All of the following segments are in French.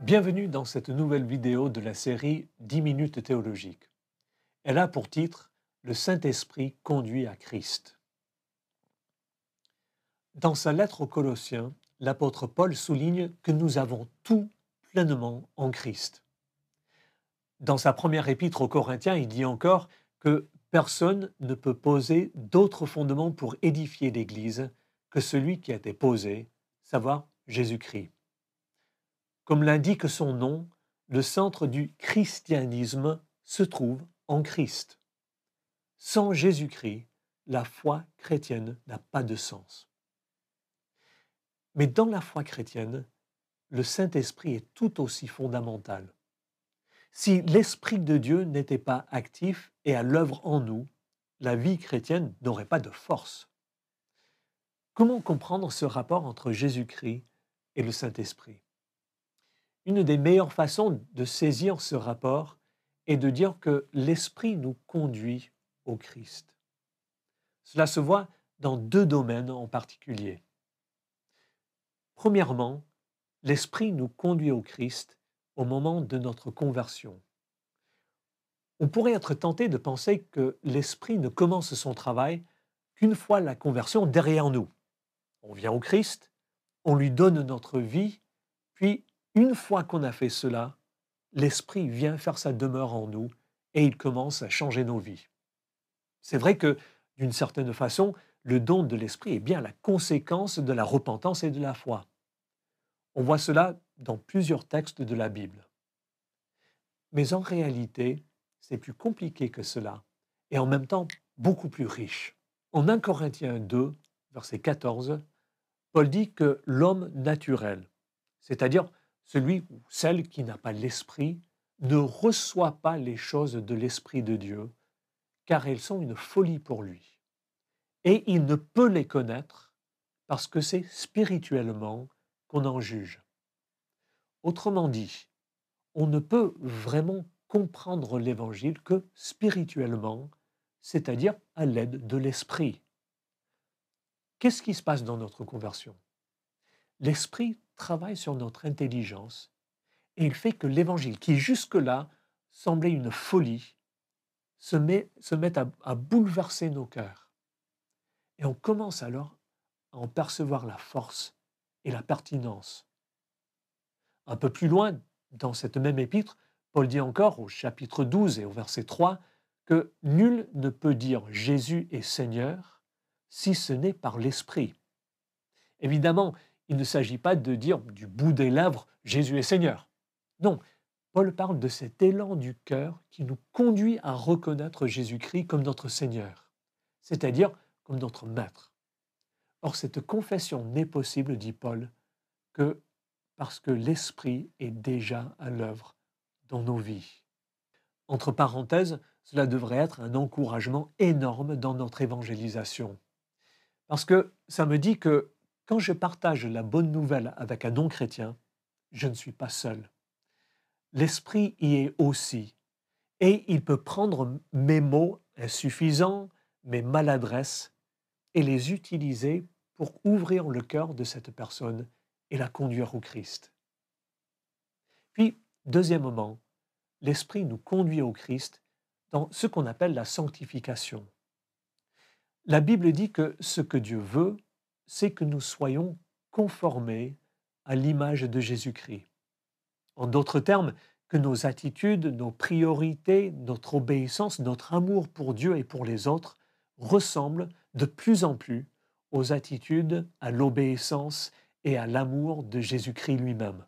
Bienvenue dans cette nouvelle vidéo de la série 10 minutes théologiques. Elle a pour titre Le Saint-Esprit conduit à Christ. Dans sa lettre aux Colossiens, l'apôtre Paul souligne que nous avons tout pleinement en Christ. Dans sa première épître aux Corinthiens, il dit encore que personne ne peut poser d'autre fondement pour édifier l'Église que celui qui a été posé, savoir Jésus-Christ. Comme l'indique son nom, le centre du christianisme se trouve en Christ. Sans Jésus-Christ, la foi chrétienne n'a pas de sens. Mais dans la foi chrétienne, le Saint-Esprit est tout aussi fondamental. Si l'Esprit de Dieu n'était pas actif et à l'œuvre en nous, la vie chrétienne n'aurait pas de force. Comment comprendre ce rapport entre Jésus-Christ et le Saint-Esprit ? Une des meilleures façons de saisir ce rapport est de dire que l'Esprit nous conduit au Christ. Cela se voit dans deux domaines en particulier. Premièrement, l'Esprit nous conduit au Christ au moment de notre conversion. On pourrait être tenté de penser que l'Esprit ne commence son travail qu'une fois la conversion derrière nous. On vient au Christ, on lui donne notre vie, puis une fois qu'on a fait cela, l'Esprit vient faire sa demeure en nous et il commence à changer nos vies. C'est vrai que, d'une certaine façon, le don de l'Esprit est bien la conséquence de la repentance et de la foi. On voit cela dans plusieurs textes de la Bible. Mais en réalité, c'est plus compliqué que cela et en même temps beaucoup plus riche. En 1 Corinthiens 2, verset 14, Paul dit que l'homme naturel, c'est-à-dire celui ou celle qui n'a pas l'Esprit, ne reçoit pas les choses de l'Esprit de Dieu, car elles sont une folie pour lui. Et il ne peut les connaître parce que c'est spirituellement qu'on en juge. Autrement dit, on ne peut vraiment comprendre l'Évangile que spirituellement, c'est-à-dire à l'aide de l'Esprit. Qu'est-ce qui se passe dans notre conversion ? L'Esprit travaille sur notre intelligence et il fait que l'Évangile, qui jusque-là semblait une folie, se met à bouleverser nos cœurs. Et on commence alors à en percevoir la force et la pertinence. Un peu plus loin, dans cette même épître, Paul dit encore au chapitre 12 et au verset 3 que nul ne peut dire Jésus est Seigneur si ce n'est par l'Esprit. Évidemment, il ne s'agit pas de dire du bout des lèvres Jésus est Seigneur. Non, Paul parle de cet élan du cœur qui nous conduit à reconnaître Jésus-Christ comme notre Seigneur, c'est-à-dire comme notre Maître. Or, cette confession n'est possible, dit Paul, que parce que l'Esprit est déjà à l'œuvre dans nos vies. Entre parenthèses, cela devrait être un encouragement énorme dans notre évangélisation. Parce que ça me dit que quand je partage la bonne nouvelle avec un non-chrétien, je ne suis pas seul. L'Esprit y est aussi. Et il peut prendre mes mots insuffisants, mes maladresses, et les utiliser pour ouvrir le cœur de cette personne et la conduire au Christ. Puis, deuxièmement, l'Esprit nous conduit au Christ dans ce qu'on appelle la sanctification. La Bible dit que ce que Dieu veut, c'est que nous soyons conformés à l'image de Jésus-Christ. En d'autres termes, que nos attitudes, nos priorités, notre obéissance, notre amour pour Dieu et pour les autres ressemblent de plus en plus aux attitudes, à l'obéissance et à l'amour de Jésus-Christ lui-même.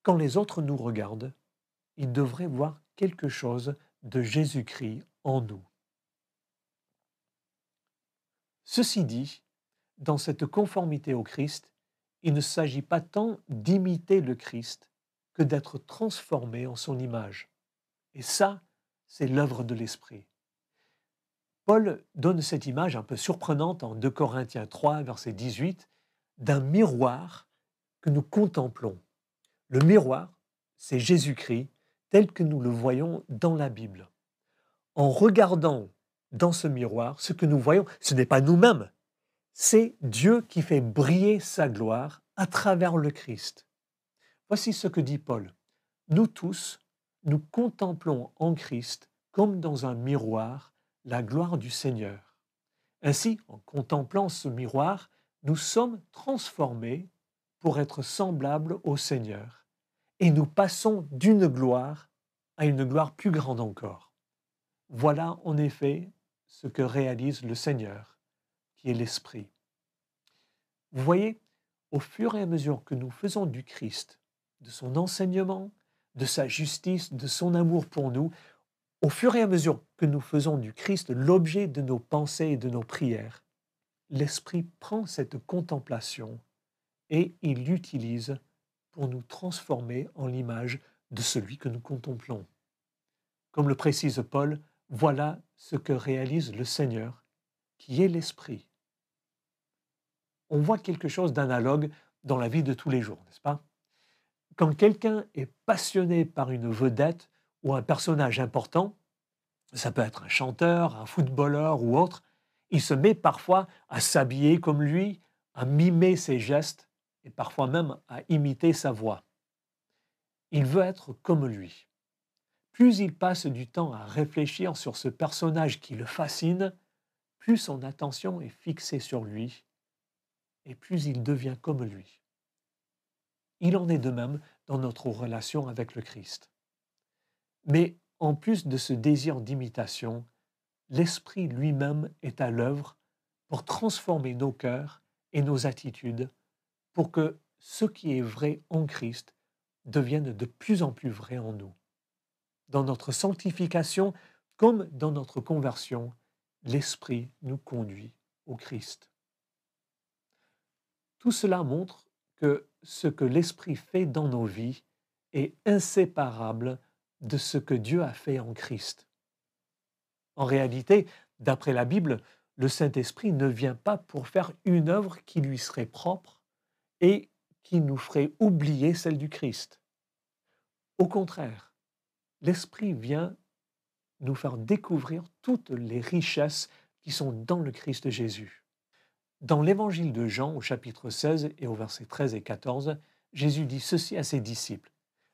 Quand les autres nous regardent, ils devraient voir quelque chose de Jésus-Christ en nous. Ceci dit, dans cette conformité au Christ, il ne s'agit pas tant d'imiter le Christ que d'être transformé en son image. Et ça, c'est l'œuvre de l'Esprit. Paul donne cette image un peu surprenante en 2 Corinthiens 3, verset 18, d'un miroir que nous contemplons. Le miroir, c'est Jésus-Christ tel que nous le voyons dans la Bible. En regardant dans ce miroir, ce que nous voyons, ce n'est pas nous-mêmes, c'est Dieu qui fait briller sa gloire à travers le Christ. Voici ce que dit Paul. Nous tous, nous contemplons en Christ comme dans un miroir la gloire du Seigneur. Ainsi, en contemplant ce miroir, nous sommes transformés pour être semblables au Seigneur et nous passons d'une gloire à une gloire plus grande encore. Voilà en effet ce que réalise le Seigneur, qui est l'Esprit. Vous voyez, au fur et à mesure que nous faisons du Christ, de son enseignement, de sa justice, de son amour pour nous, au fur et à mesure que nous faisons du Christ l'objet de nos pensées et de nos prières, l'Esprit prend cette contemplation et il l'utilise pour nous transformer en l'image de celui que nous contemplons. Comme le précise Paul, voilà ce que réalise le Seigneur, qui est l'Esprit. On voit quelque chose d'analogue dans la vie de tous les jours, n'est-ce pas? Quand quelqu'un est passionné par une vedette ou un personnage important, ça peut être un chanteur, un footballeur ou autre, il se met parfois à s'habiller comme lui, à mimer ses gestes et parfois même à imiter sa voix. Il veut être comme lui. Plus il passe du temps à réfléchir sur ce personnage qui le fascine, plus son attention est fixée sur lui et plus il devient comme lui. Il en est de même dans notre relation avec le Christ. Mais en plus de ce désir d'imitation, l'Esprit lui-même est à l'œuvre pour transformer nos cœurs et nos attitudes pour que ce qui est vrai en Christ devienne de plus en plus vrai en nous. Dans notre sanctification comme dans notre conversion, l'Esprit nous conduit au Christ. Tout cela montre que ce que l'Esprit fait dans nos vies est inséparable de ce que Dieu a fait en Christ. En réalité, d'après la Bible, le Saint-Esprit ne vient pas pour faire une œuvre qui lui serait propre et qui nous ferait oublier celle du Christ. Au contraire, l'Esprit vient nous faire découvrir toutes les richesses qui sont dans le Christ Jésus. Dans l'évangile de Jean, au chapitre 16 et au verset 13 et 14, Jésus dit ceci à ses disciples.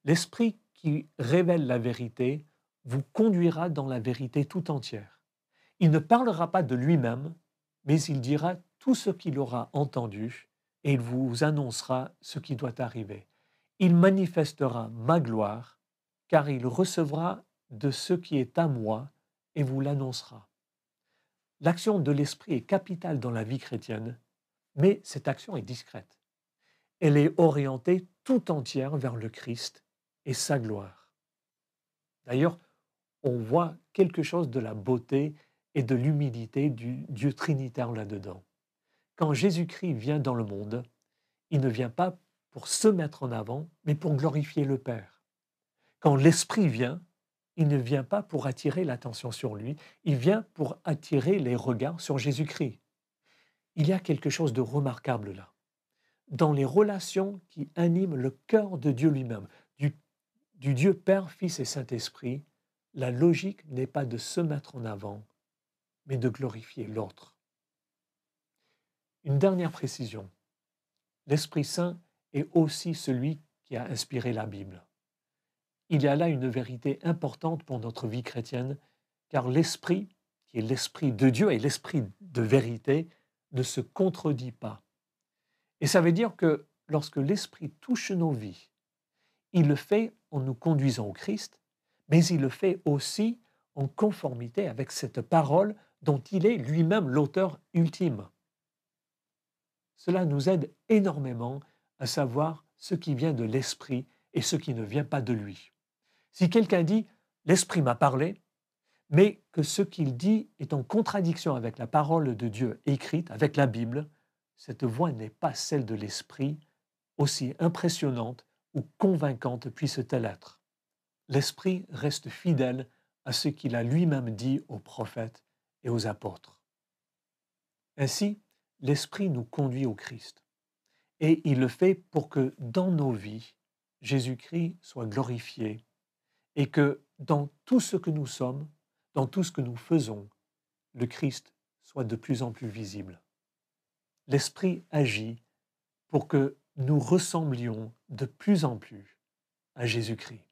L'Esprit qui révèle la vérité vous conduira dans la vérité tout entière. Il ne parlera pas de lui-même, mais il dira tout ce qu'il aura entendu et il vous annoncera ce qui doit arriver. Il manifestera ma gloire, car il recevra de ce qui est à moi et vous l'annoncera. L'action de l'Esprit est capitale dans la vie chrétienne, mais cette action est discrète. Elle est orientée tout entière vers le Christ et sa gloire. D'ailleurs, on voit quelque chose de la beauté et de l'humilité du Dieu trinitaire là-dedans. Quand Jésus-Christ vient dans le monde, il ne vient pas pour se mettre en avant, mais pour glorifier le Père. Quand l'Esprit vient, il ne vient pas pour attirer l'attention sur lui, il vient pour attirer les regards sur Jésus-Christ. Il y a quelque chose de remarquable là. Dans les relations qui animent le cœur de Dieu lui-même, du Dieu Père, Fils et Saint-Esprit, la logique n'est pas de se mettre en avant, mais de glorifier l'autre. Une dernière précision. L'Esprit Saint est aussi celui qui a inspiré la Bible. Il y a là une vérité importante pour notre vie chrétienne, car l'Esprit, qui est l'Esprit de Dieu et l'Esprit de vérité, ne se contredit pas. Et ça veut dire que lorsque l'Esprit touche nos vies, il le fait en nous conduisant au Christ, mais il le fait aussi en conformité avec cette parole dont il est lui-même l'auteur ultime. Cela nous aide énormément à savoir ce qui vient de l'Esprit et ce qui ne vient pas de lui. Si quelqu'un dit « l'Esprit m'a parlé », mais que ce qu'il dit est en contradiction avec la parole de Dieu écrite, avec la Bible, cette voix n'est pas celle de l'Esprit, aussi impressionnante ou convaincante puisse-t-elle être. L'Esprit reste fidèle à ce qu'il a lui-même dit aux prophètes et aux apôtres. Ainsi, l'Esprit nous conduit au Christ. Et il le fait pour que dans nos vies, Jésus-Christ soit glorifié et que dans tout ce que nous sommes, dans tout ce que nous faisons, le Christ soit de plus en plus visible. L'Esprit agit pour que nous ressemblions de plus en plus à Jésus-Christ.